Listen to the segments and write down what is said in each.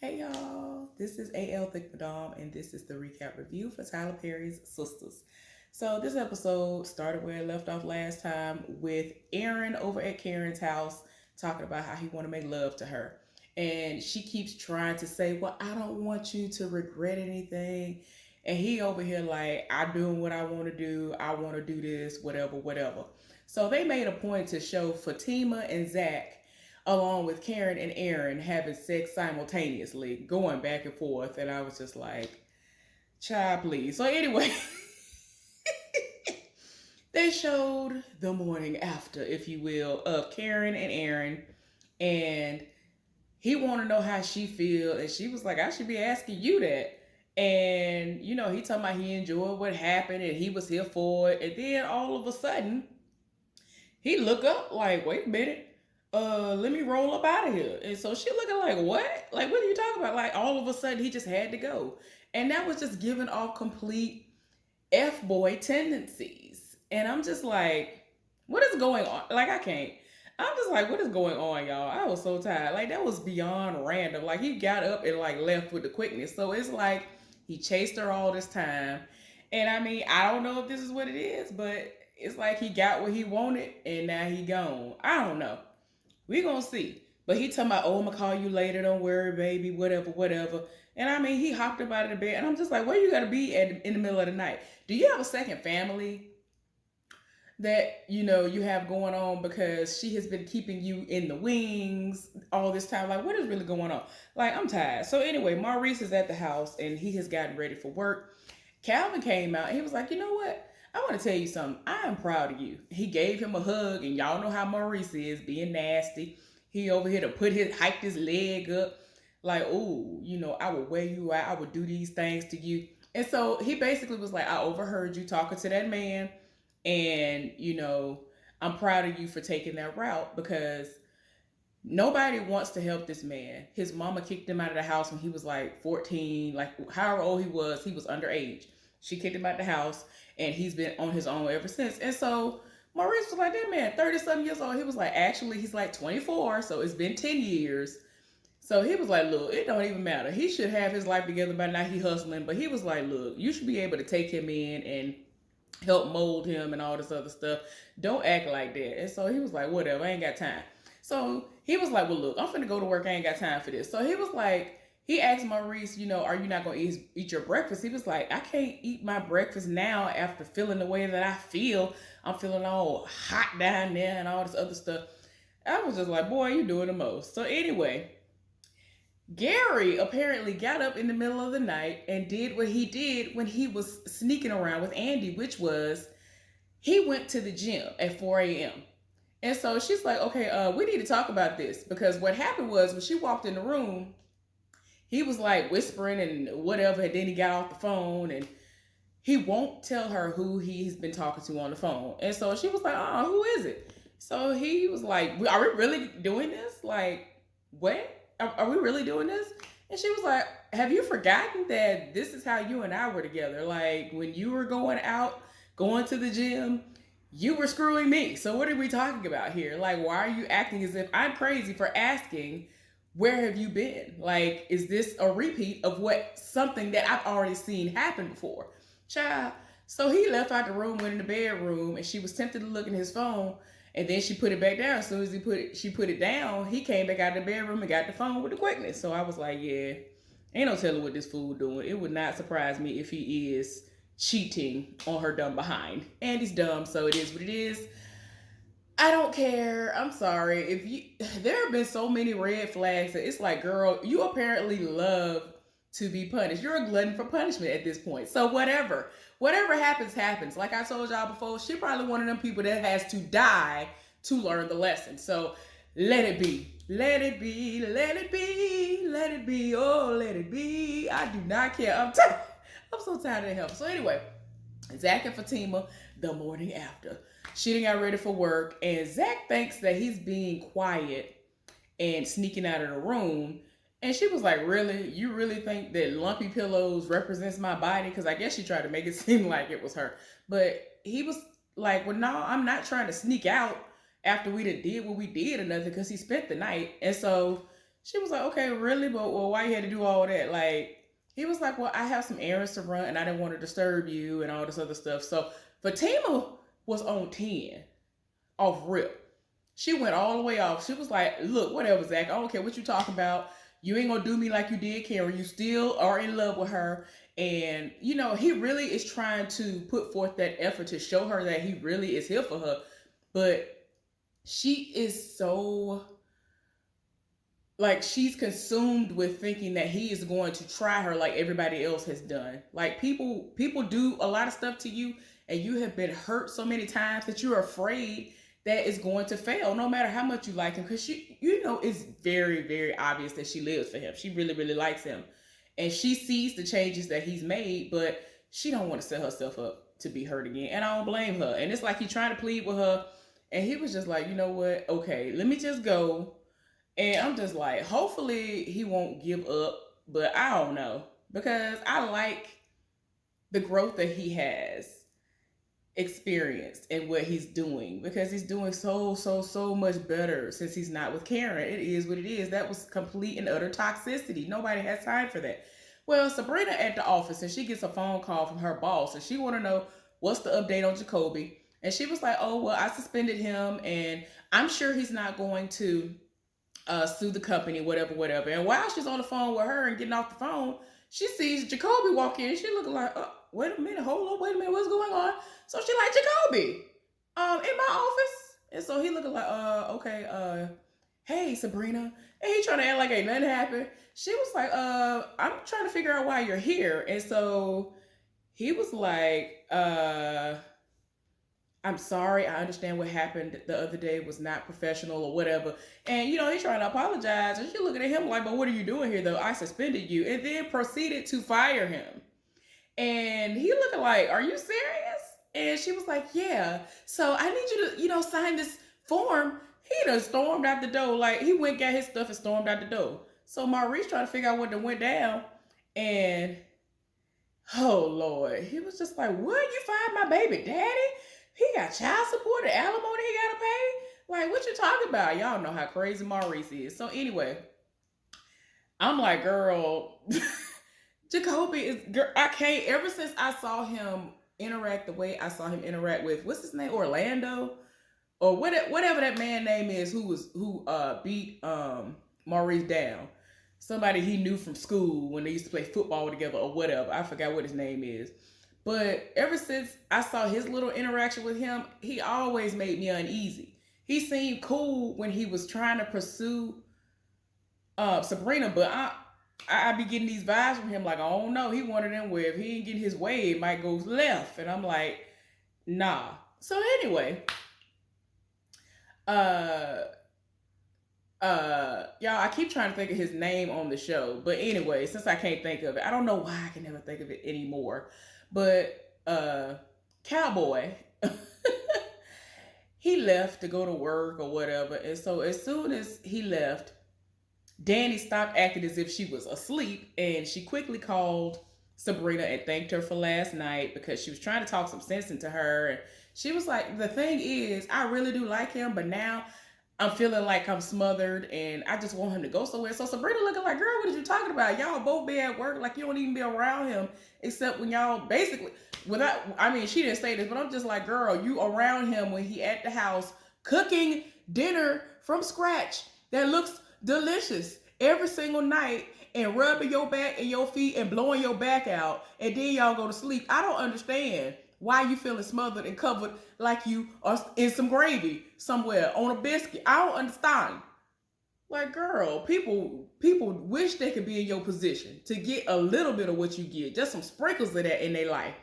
Hey y'all, this is AL Thick Madame, and this is the recap review for Tyler Perry's Sistas. So, this episode started where it left off last time with Aaron over at Karen's house talking about how he want to make love to her. And she keeps trying to say, well, I don't want you to regret anything. And he over here like, I'm doing what I want to do. I want to do this, whatever, whatever. So they made a point to show Fatima and Zach along with Karen and Aaron having sex simultaneously, going back and forth. And I was just like, child, please. So, anyway, they showed the morning after, if you will, of Karen and Aaron. And he wanted to know how she feel. And she was like, I should be asking you that. And, he talking about he enjoyed what happened and he was here for it. And then all of a sudden, he look up like, wait a minute, let me roll up out of here. And so she looking like, what? Like, what are you talking about? Like, all of a sudden, he just had to go. And that was just giving off complete F-boy tendencies. And I'm just like, what is going on? Like, I can't. I'm just like, what is going on, y'all? I was so tired. Like, that was beyond random. Like, he got up and, like, left with the quickness. So it's like he chased her all this time. And I mean, I don't know if this is what it is, but it's like he got what he wanted and now he gone. I don't know. We gonna see. But he talking about, oh, I'm gonna call you later. Don't worry, baby. Whatever, whatever. And I mean, he hopped up out of the bed, and I'm just like, where you gotta be in the middle of the night? Do you have a second family that you have going on because she has been keeping you in the wings all this time? Like, what is really going on? Like, I'm tired. So anyway, Maurice is at the house and he has gotten ready for work. Calvin came out and he was like, you know what? I want to tell you something. I am proud of you. He gave him a hug, and y'all know how Maurice is, being nasty. He over here to hike his leg up, like, oh, I would wear you out. I would do these things to you. And so he basically was like, I overheard you talking to that man, and I'm proud of you for taking that route because nobody wants to help this man. His mama kicked him out of the house when he was like 14, like however old he was underage. She kicked him out of the house and he's been on his own ever since. And so Maurice was like, that man, 30 something years old. He was like, actually, he's like 24, so it's been 10 years. So he was like, look, it don't even matter. He should have his life together by now. He hustling. But he was like, look, you should be able to take him in and help mold him and all this other stuff. Don't act like that. And so he was like, whatever, I ain't got time. So he was like, well, look, I'm finna go to work. I ain't got time for this. So he was like, he asked Maurice, are you not going to eat your breakfast? He was like, I can't eat my breakfast now after feeling the way that I feel. I'm feeling all hot down there and all this other stuff. I was just like, boy, you doing the most. So anyway, Gary apparently got up in the middle of the night and did what he did when he was sneaking around with Andy, which was he went to the gym at 4 a.m. And so she's like, okay, we need to talk about this because what happened was when she walked in the room, he was like whispering and whatever, and then he got off the phone and he won't tell her who he's been talking to on the phone. And so she was like, oh, who is it? So he was like, are we really doing this? Like, what? Are we really doing this? And she was like, have you forgotten that this is how you and I were together? Like, when you were going out, going to the gym, you were screwing me. So what are we talking about here? Like, why are you acting as if I'm crazy for asking, where have you been? Like, is this a repeat of something that I've already seen happen before? Child. So he left out the room, went in the bedroom, and she was tempted to look in his phone. And then she put it back down. As soon as she put it down, he came back out of the bedroom and got the phone with the quickness. So I was like, yeah, ain't no telling what this fool doing. It would not surprise me if he is cheating on her dumb behind. And he's dumb, so it is what it is. I don't care. I'm sorry. There have been so many red flags that it's like, girl, you apparently love to be punished. You're a glutton for punishment at this point. So whatever happens, happens. Like I told y'all before, she probably one of them people that has to die to learn the lesson. So let it be. Let it be. Let it be. Let it be. Oh, let it be. I do not care. I'm so tired of help. So anyway, Zach and Fatima, the morning after. She done got ready for work, and Zach thinks that he's being quiet and sneaking out of the room. And she was like, really? You really think that lumpy pillows represents my body? Because I guess she tried to make it seem like it was her. But he was like, well, no, I'm not trying to sneak out after we did what we did or nothing, because he spent the night. And so She was like, okay, really? But well, why you had to do all that? Like, he was like, well, I have some errands to run and I didn't want to disturb you and all this other stuff. So Fatima was on 10 off rip. She went all the way off. She was like, look, whatever, Zach. I don't care what you talking about. You ain't gonna do me like you did Karen. You still are in love with her. And, he really is trying to put forth that effort to show her that he really is here for her. But she is so, like, she's consumed with thinking that he is going to try her like everybody else has done. Like, people do a lot of stuff to you and you have been hurt so many times that you're afraid that it's going to fail no matter how much you like him, because it's very, very obvious that she lives for him. She really, really likes him, and she sees the changes that he's made, but she don't want to set herself up to be hurt again, and I don't blame her. And it's like he's trying to plead with her, and he was just like, you know what, okay, let me just go. And I'm just like, hopefully he won't give up, but I don't know, because I like the growth that he has experienced and what he's doing, because he's doing so much better since he's not with Karen. It is what it is. That was complete and utter toxicity. Nobody has time for that. Well, Sabrina at the office, and she gets a phone call from her boss, and she want to know what's the update on Jacoby. And she was like, oh, well, I suspended him, and I'm sure he's not going to sue the company, whatever. And while she's on the phone with her and getting off the phone, she sees Jacoby walk in. She looking like, oh, wait a minute, hold on, wait a minute, what's going on? So she like, Jacoby, in my office. And so he looking like, okay, hey, Sabrina. And he trying to act like ain't nothing happened. She was like, I'm trying to figure out why you're here. And so he was like, I'm sorry. I understand what happened the other day was not professional or whatever. And, he's trying to apologize. And she's looking at him like, but what are you doing here, though? I suspended you. And then proceeded to fire him. And he looking like, are you serious? And she was like, yeah. So I need you to, sign this form. He done stormed out the door. Like, he went, got his stuff and stormed out the door. So Maurice trying to figure out what done went down. And, oh, Lord. He was just like, what? You fired my baby daddy? He got child support and alimony he got to pay? Like, what you talking about? Y'all know how crazy Maurice is. So anyway, I'm like, girl, Jacoby is, girl, I can't, ever since I saw him interact the way I saw him interact with, what's his name, Orlando? Or whatever that man name is who beat Maurice down. Somebody he knew from school when they used to play football together or whatever. I forgot what his name is. But ever since I saw his little interaction with him, he always made me uneasy. He seemed cool when he was trying to pursue Sabrina, but I be getting these vibes from him like, I don't know. He one of them where if he ain't getting his way, it might go left. And I'm like, nah. So anyway, y'all, I keep trying to think of his name on the show. But anyway, since I can't think of it, I don't know why I can never think of it anymore. But Cowboy, he left to go to work or whatever. And so as soon as he left, Danny stopped acting as if she was asleep, and she quickly called Sabrina and thanked her for last night because she was trying to talk some sense into her. And she was like, the thing is, I really do like him, but now I'm feeling like I'm smothered and I just want him to go somewhere. So Sabrina looking like, girl, what are you talking about? Y'all both be at work, like you don't even be around him, except when y'all basically, she didn't say this, but I'm just like, girl, you around him when he at the house cooking dinner from scratch that looks delicious every single night and rubbing your back and your feet and blowing your back out, and then y'all go to sleep. I don't understand why you feeling smothered and covered like you are in some gravy somewhere on a biscuit. I don't understand. Like, girl, people wish they could be in your position to get a little bit of what you get, just some sprinkles of that in their life.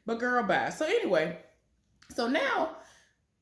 But girl, bye. So anyway, so now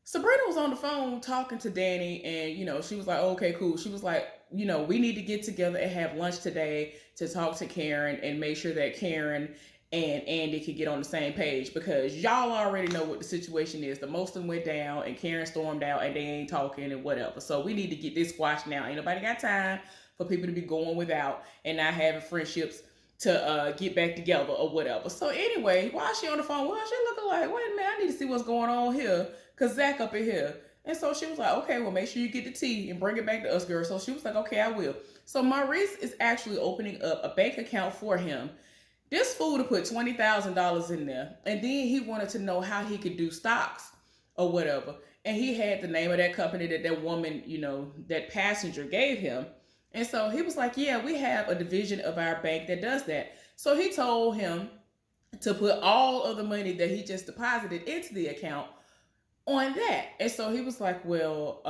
Sabrina was on the phone talking to Danny, and she was like, oh, okay, cool. She was like, we need to get together and have lunch today to talk to Karen and make sure that Karen and Andy could get on the same page, because y'all already know what the situation is. The most of them went down and Karen stormed out and they ain't talking and whatever. So we need to get this squashed now. Ain't nobody got time for people to be going without and not having friendships to get back together or whatever. So anyway, while she on the phone, she looking like, wait a minute, I need to see what's going on here, because Zach up in here. And so she was like, okay, well, make sure you get the tea and bring it back to us, girl. So she was like, okay, I will. So Maurice is actually opening up a bank account for him. This fool to put $20,000 in there, and then he wanted to know how he could do stocks or whatever. And he had the name of that company that that woman, that passenger gave him. And so he was like, yeah, we have a division of our bank that does that. So he told him to put all of the money that he just deposited into the account on that. And so he was like, well,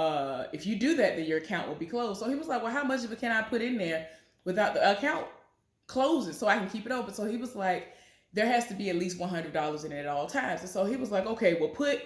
if you do that, then your account will be closed. So he was like, well, how much of it can I put in there without the account closing so I can keep it open? So he was like, there has to be at least $100 in it at all times. And so he was like, okay, well, put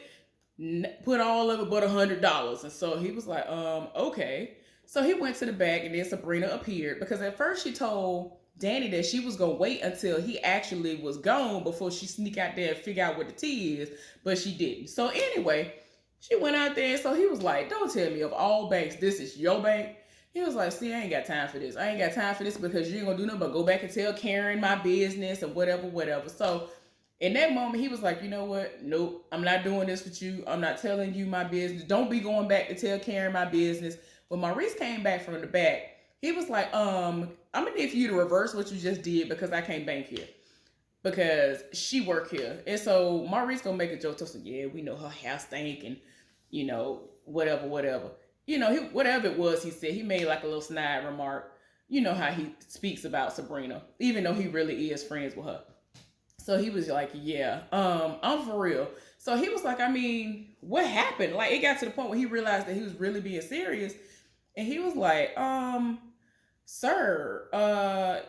all of it but $100. And so he was like, okay. So he went to the back, and then Sabrina appeared, because at first she told Danny that she was gonna wait until he actually was gone before she sneak out there and figure out what the tea is, but she didn't. So anyway, she went out there, and so he was like, don't tell me of all banks, this is your bank. He was like, see, I ain't got time for this. I ain't got time for this, because you ain't gonna do nothing but go back and tell Karen my business and whatever. So in that moment, he was like, you know what? Nope, I'm not doing this with you. I'm not telling you my business. Don't be going back to tell Karen my business. When Maurice came back from the back, he was like, I'm gonna need for you to reverse what you just did, because I can't bank here, because she work here. And so Maurice gonna make a joke to say, yeah, we know her hair stink, and whatever. Whatever it was he said, he made like a little snide remark. You know how he speaks about Sabrina, even though he really is friends with her. So he was like, yeah, I'm for real. So he was like, I mean, what happened? Like, it got to the point where he realized that he was really being serious. And he was like, sir,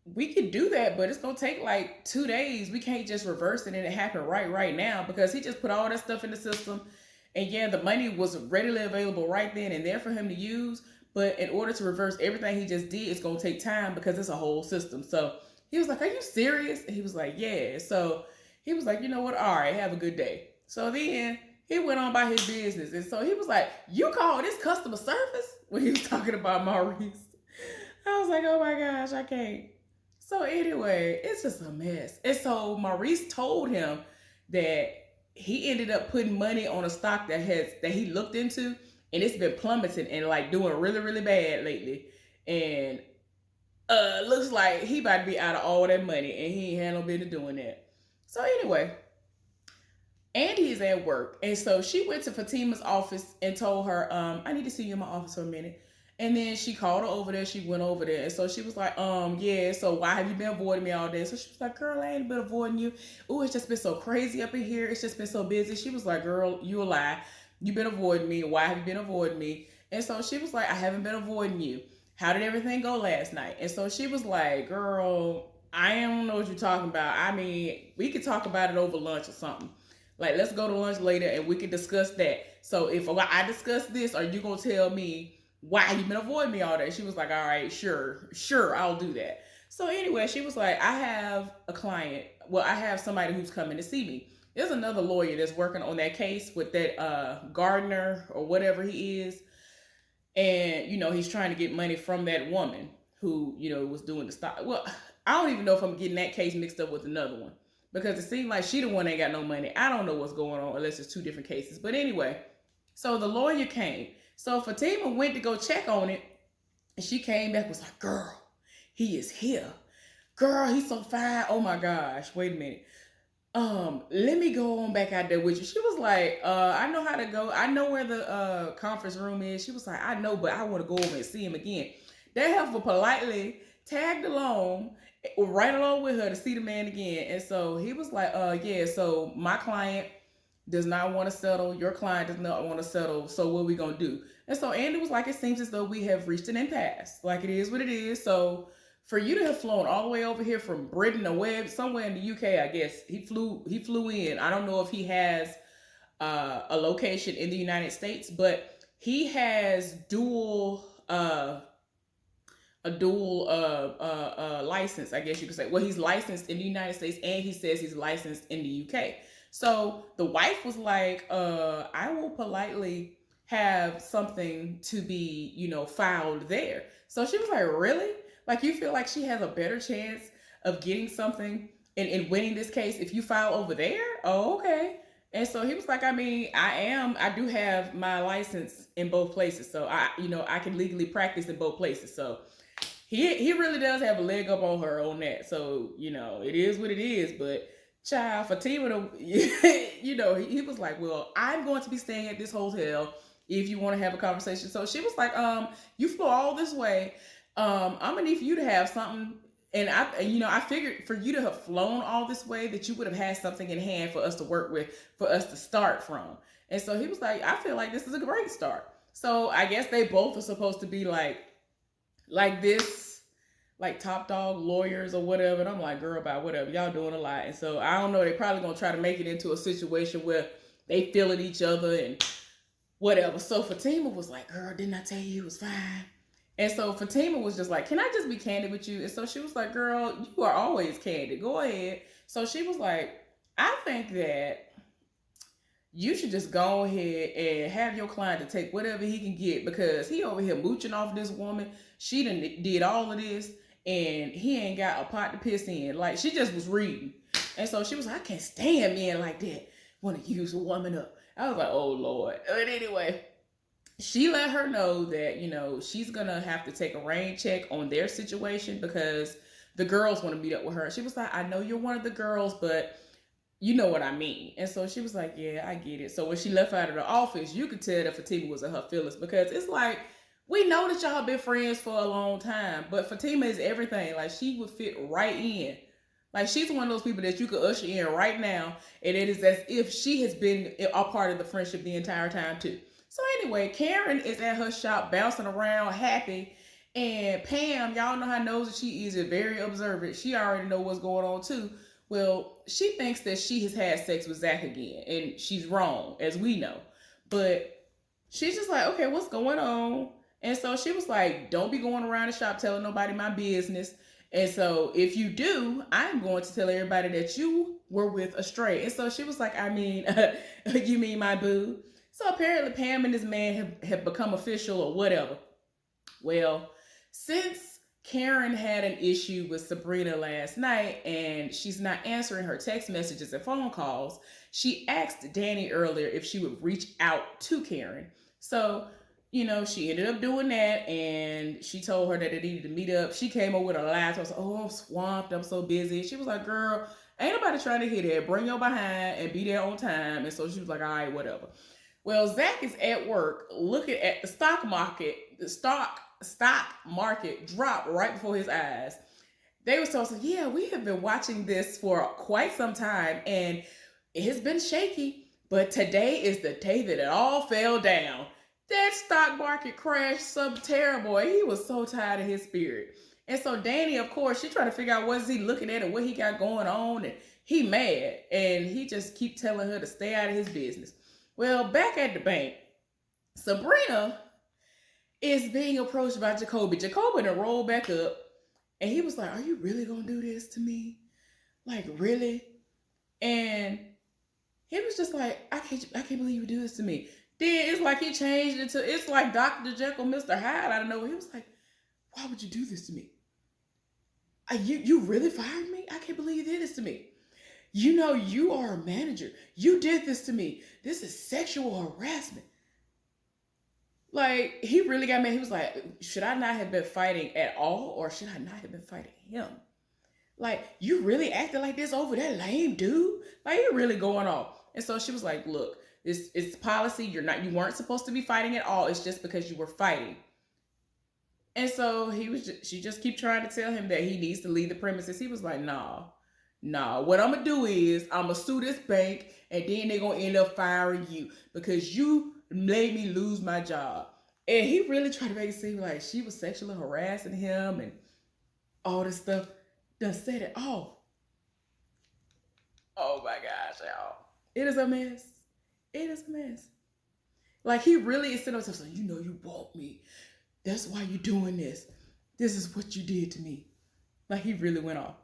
we could do that, but it's gonna take like 2 days. We can't just reverse it and it happen right now, because he just put all that stuff in the system. And yeah, the money was readily available right then and there for him to use. But in order to reverse everything he just did, it's gonna take time, because it's a whole system. So he was like, are you serious? And he was like, yeah. So he was like, you know what? All right, have a good day. So then he went on by his business. And so he was like, you call this customer service? When he was talking about Maurice. I was like, oh my gosh, I can't. So anyway, it's just a mess. And so Maurice told him that he ended up putting money on a stock that he looked into, and it's been plummeting and like doing really, really bad lately. And looks like he about to be out of all that money, and he ain't had no business doing that. So anyway, Andy is at work, and so she went to Fatima's office and told her, I need to see you in my office for a minute. And then she called her over there. She went over there, and so she was like, yeah, so why have you been avoiding me all day? So she was like, girl, I ain't been avoiding you. Oh, it's just been so crazy up in here. It's just been so busy. She was like, girl, you a lie. You've been avoiding me. Why have you been avoiding me? And so she was like, I haven't been avoiding you. How did everything go last night? And so she was like, girl, I don't know what you're talking about. I mean, we could talk about it over lunch or something. Like, let's go to lunch later and we can discuss that. So if I discuss this, are you going to tell me why you been avoiding me all day? She was like, all right, sure, I'll do that. So anyway, she was like, I have a client. Well, I have somebody who's coming to see me. There's another lawyer that's working on that case with that Gardner or whatever he is. And, he's trying to get money from that woman who, was doing the stock. Well, I don't even know if I'm getting that case mixed up with another one, because it seemed like she the one that ain't got no money. I don't know what's going on unless it's two different cases. But anyway, so the lawyer came. So Fatima went to go check on it, and she came back, was like, girl, he is here. Girl, he's so fine. Oh my gosh, wait a minute. Let me go on back out there with you. She was like, I know how to go. I know where the conference room is. She was like, I know, but I want to go over and see him again. That heifer politely tagged along, right along with her to see the man again. And so he was like, yeah, so my client does not want to settle. Your client does not want to settle. So what are we going to do? And so Andy was like, it seems as though we have reached an impasse. Like, it is what it is. So for you to have flown all the way over here from Britain or somewhere in the UK, I guess he flew in. I don't know if he has a location in the United States, but he has a dual license, I guess you could say. Well, he's licensed in the United States, and he says he's licensed in the UK. So the wife was like, I will politely have something to be, filed there. So she was like, really? Like, you feel like she has a better chance of getting something and winning this case if you file over there? Oh, okay. And so he was like, I mean, I do have my license in both places. So I can legally practice in both places. So he really does have a leg up on her on that. So, it is what it is. But child, Fatima, he was like, well, I'm going to be staying at this hotel if you want to have a conversation. So she was like, you flew all this way. I'm gonna need for you to have something. And I figured for you to have flown all this way that you would have had something in hand for us to work with, for us to start from. And so he was like, I feel like this is a great start. So I guess they both are supposed to be like this, like top dog lawyers or whatever. And I'm like, girl, about whatever. Y'all doing a lot. And so I don't know. They probably gonna try to make it into a situation where they feeling each other and whatever. So Fatima was like, girl, didn't I tell you it was fine? And so Fatima was just like, can I just be candid with you? And so she was like, girl, you are always candid. Go ahead. So she was like, I think that you should just go ahead and have your client to take whatever he can get, because he over here mooching off this woman. She done did all of this and he ain't got a pot to piss in. Like, she just was reading. And so she was like, I can't stand men like that want to use a woman up. I was like, oh Lord. But anyway, she let her know that, she's going to have to take a rain check on their situation because the girls want to meet up with her. She was like, I know you're one of the girls, but you know what I mean. And so she was like, yeah, I get it. So when she left out of the office, you could tell that Fatima was in her feelings, because it's like, we know that y'all been friends for a long time, but Fatima is everything. Like, she would fit right in. Like, she's one of those people that you could usher in right now, and it is as if she has been a part of the friendship the entire time too. So anyway, Karen is at her shop bouncing around happy, and Pam, y'all know how nosy she is, very observant. She already know what's going on too. Well, she thinks that she has had sex with Zach again, and she's wrong, as we know. But she's just like, okay, what's going on? And so she was like, don't be going around the shop telling nobody my business. And so if you do, I'm going to tell everybody that you were with a stray. And so she was like, I mean, you mean my boo? So apparently Pam and this man have become official or whatever. Well, since Karen had an issue with Sabrina last night and she's not answering her text messages and phone calls, she asked Danny earlier if she would reach out to Karen. So, she ended up doing that, and she told her that they needed to meet up. She came up with a lie. So I was like, oh, I'm swamped. I'm so busy. She was like, girl, ain't nobody trying to hear that. Bring your behind and be there on time. And so she was like, all right, whatever. Well, Zach is at work looking at the stock market. The stock market dropped right before his eyes. They were so, yeah, we have been watching this for quite some time, and it has been shaky. But today is the day that it all fell down. That stock market crashed some terrible. He was so tired of his spirit. And so Danny, of course, she trying to figure out what's he looking at and what he got going on. And he mad. And he just keep telling her to stay out of his business. Well, back at the bank, Sabrina is being approached by Jacoby. Jacoby done rolled back up. And he was like, are you really going to do this to me? Like, really? And he was just like, I can't believe you do this to me. Then it's like he changed it to, it's like Dr. Jekyll, Mr. Hyde. I don't know. He was like, why would you do this to me? You really fired me? I can't believe you did this to me. You are a manager. You did this to me. This is sexual harassment. Like, he really got mad. He was like, should I not have been fighting at all, or should I not have been fighting him? Like, you really acted like this over that lame dude? Like, you're really going off. And so she was like, look, it's policy. You weren't supposed to be fighting at all. It's just because you were fighting. And so she just keep trying to tell him that he needs to leave the premises. He was like, nah. What I'm gonna do is I'm gonna sue this bank, and then they're gonna end up firing you because you made me lose my job. And he really tried to make it seem like she was sexually harassing him and all this stuff. Done said it all. Oh my gosh, y'all. It is a mess. It is a mess. Like, he really is sitting up saying, you bought me. That's why you're doing this. This is what you did to me. Like, he really went off.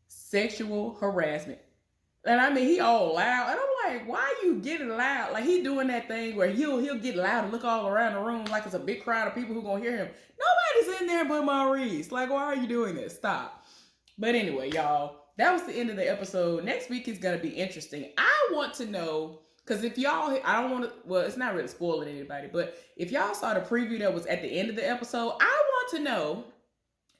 Sexual harassment. And I mean, he all loud. And I'm like, why are you getting loud? Like, he doing that thing where he'll get loud and look all around the room like it's a big crowd of people who gonna hear him. Nobody's in there but Maurice. Like, why are you doing this? Stop. But anyway, y'all, that was the end of the episode. Next week is going to be interesting. I want to know, because if y'all, I don't want to, well, it's not really spoiling anybody, but if y'all saw the preview that was at the end of the episode, I want to know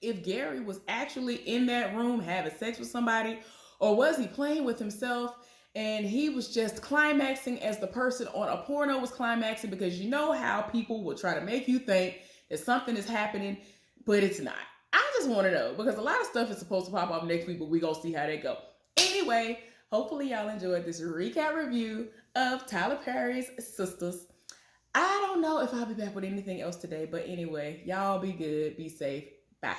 if Gary was actually in that room having sex with somebody, or was he playing with himself and he was just climaxing as the person on a porno was climaxing, because you know how people will try to make you think that something is happening, but it's not. I just want to know, because a lot of stuff is supposed to pop up next week, but we're going to see how they go. Anyway, hopefully y'all enjoyed this recap review of Tyler Perry's Sistas. I don't know if I'll be back with anything else today, but anyway, y'all be good, be safe. Bye.